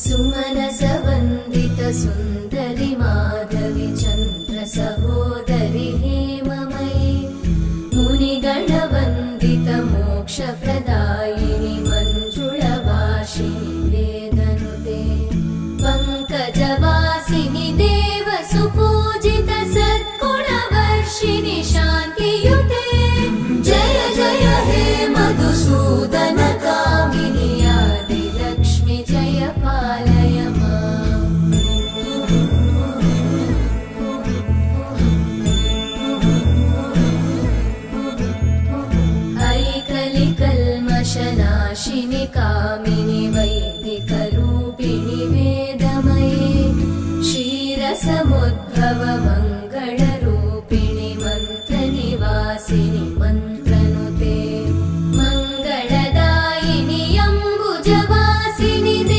सुमनसवन्दित सुन्दरि माधवि चन्द्र सहोदरि हेममयि मुनिगणवन्दित मोक्षप्रदायिनि मञ्जुळभाषिणि वेदनुते पङ्कजवासिनि देवसुपूजित सद्गुणवर्षिणि शान्तियुते जय जय हे मधुसूदन कामिनि आदिलक्ष्मि जय पालय माम्। ऐकलिकल्मषनाशिनि कामिनि वै